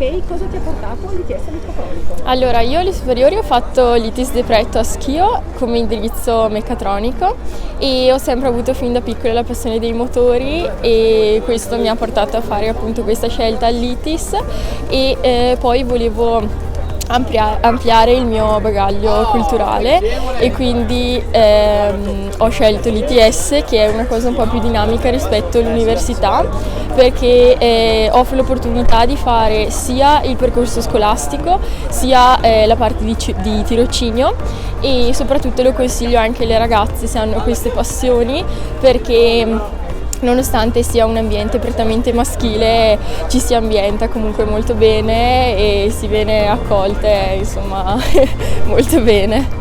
Ok, cosa ti ha portato all'ITS meccatronico? Allora, io alle superiori ho fatto l'ITIS de Pretto a Schio come indirizzo meccatronico e ho sempre avuto fin da piccola la passione dei motori e questo mi ha portato a fare appunto questa scelta all'ITIS e poi volevo ampliare il mio bagaglio culturale e quindi ho scelto l'ITS, che è una cosa un po' più dinamica rispetto all'università, perché offre l'opportunità di fare sia il percorso scolastico sia la parte di tirocinio, e soprattutto lo consiglio anche alle ragazze se hanno queste passioni, perché nonostante sia un ambiente prettamente maschile ci si ambienta comunque molto bene e si viene accolte insomma molto bene.